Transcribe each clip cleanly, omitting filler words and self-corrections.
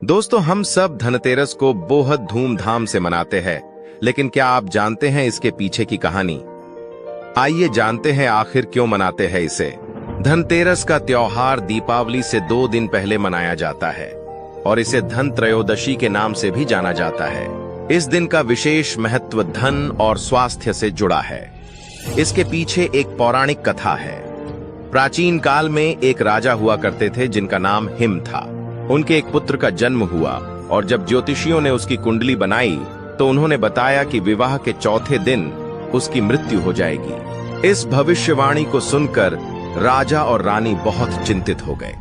दोस्तों, हम सब धनतेरस को बेहद धूमधाम से मनाते हैं, लेकिन क्या आप जानते हैं इसके पीछे की कहानी? आइए जानते हैं आखिर क्यों मनाते हैं इसे। धनतेरस का त्योहार दीपावली से 2 दिन पहले मनाया जाता है और इसे धन त्रयोदशी के नाम से भी जाना जाता है। इस दिन का विशेष महत्व धन और स्वास्थ्य से जुड़ा है। इसके पीछे एक पौराणिक कथा है। प्राचीन काल में एक राजा हुआ करते थे जिनका नाम हिम था। उनके एक पुत्र का जन्म हुआ और जब ज्योतिषियों ने उसकी कुंडली बनाई तो उन्होंने बताया कि विवाह के चौथे दिन उसकी मृत्यु हो जाएगी। इस भविष्यवाणी को सुनकर राजा और रानी बहुत चिंतित हो गए।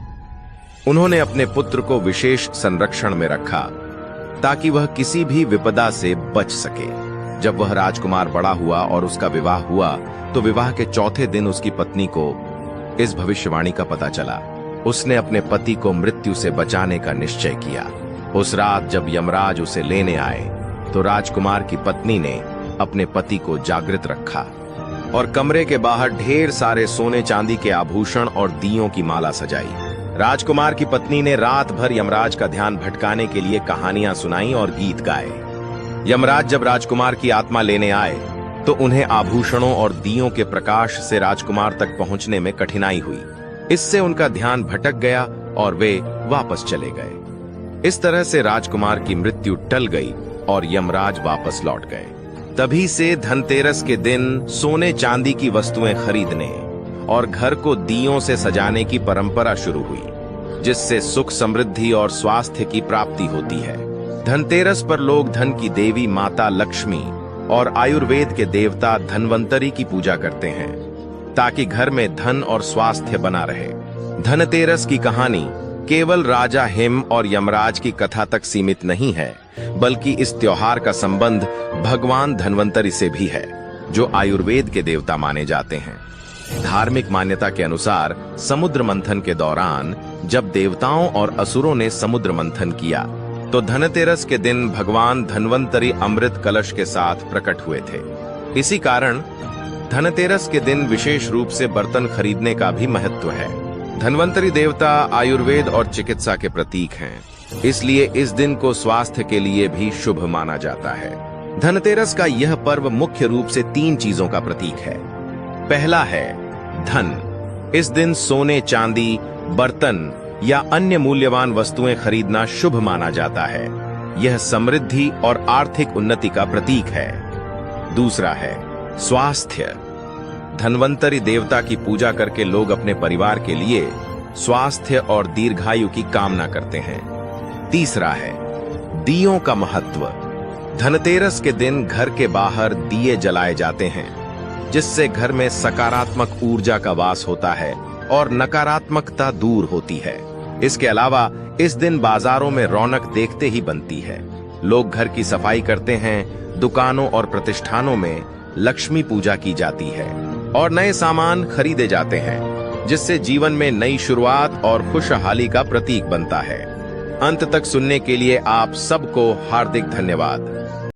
उन्होंने अपने पुत्र को विशेष संरक्षण में रखा ताकि वह किसी भी विपदा से बच सके। जब वह राजकुमार बड़ा हुआ और उसका विवाह हुआ तो विवाह के चौथे दिन उसकी पत्नी को इस भविष्यवाणी का पता चला। उसने अपने पति को मृत्यु से बचाने का निश्चय किया। उस रात जब यमराज उसे लेने आए तो राजकुमार की पत्नी ने अपने पति को जागृत रखा और कमरे के बाहर ढेर सारे सोने चांदी के आभूषण और दियों की माला सजाई। राजकुमार की पत्नी ने रात भर यमराज का ध्यान भटकाने के लिए कहानियां सुनाई और गीत गाए। यमराज जब राजकुमार की आत्मा लेने आए तो उन्हें आभूषणों और दियों के प्रकाश से राजकुमार तक पहुंचने में कठिनाई हुई। इससे उनका ध्यान भटक गया और वे वापस चले गए। इस तरह से राजकुमार की मृत्यु टल गई और यमराज वापस लौट गए। तभी से धनतेरस के दिन सोने चांदी की वस्तुएं खरीदने और घर को दियों से सजाने की परंपरा शुरू हुई, जिससे सुख समृद्धि और स्वास्थ्य की प्राप्ति होती है। धनतेरस पर लोग धन की देवी माता लक्ष्मी और आयुर्वेद के देवता धन्वंतरी की पूजा करते हैं ताकि घर में धन और स्वास्थ्य बना रहे। धनतेरस की कहानी केवल राजा हिम और यमराज की कथा तक सीमित नहीं है, बल्कि इस त्योहार का संबंध भगवान धन्वंतरी से भी है, जो आयुर्वेद के देवता माने जाते हैं। धार्मिक मान्यता के अनुसार समुद्र मंथन के दौरान जब देवताओं और असुरों ने समुद्र मंथन किया तो धनतेरस के दिन भगवान धन्वंतरी अमृत कलश के साथ प्रकट हुए थे। इसी कारण धनतेरस के दिन विशेष रूप से बर्तन खरीदने का भी महत्व है। धन्वंतरी देवता आयुर्वेद और चिकित्सा के प्रतीक हैं, इसलिए इस दिन को स्वास्थ्य के लिए भी शुभ माना जाता है। धनतेरस का यह पर्व मुख्य रूप से 3 चीजों का प्रतीक है। पहला है धन। इस दिन सोने चांदी, बर्तन या अन्य मूल्यवान वस्तुएं खरीदना शुभ माना जाता है। यह समृद्धि और आर्थिक उन्नति का प्रतीक है। दूसरा है स्वास्थ्य। धन्वंतरी देवता की पूजा करके लोग अपने परिवार के लिए स्वास्थ्य और दीर्घायु की कामना करते हैं। तीसरा है दियों का महत्व। धनतेरस के दिन घर के बाहर दिए जलाए जाते हैं, जिससे घर में सकारात्मक ऊर्जा का वास होता है और नकारात्मकता दूर होती है। इसके अलावा इस दिन बाजारों में रौनक देखते ही बनती है। लोग घर की सफाई करते हैं, दुकानों और प्रतिष्ठानों में लक्ष्मी पूजा की जाती है और नए सामान खरीदे जाते हैं, जिससे जीवन में नई शुरुआत और खुशहाली का प्रतीक बनता है। अंत तक सुनने के लिए आप सबको हार्दिक धन्यवाद।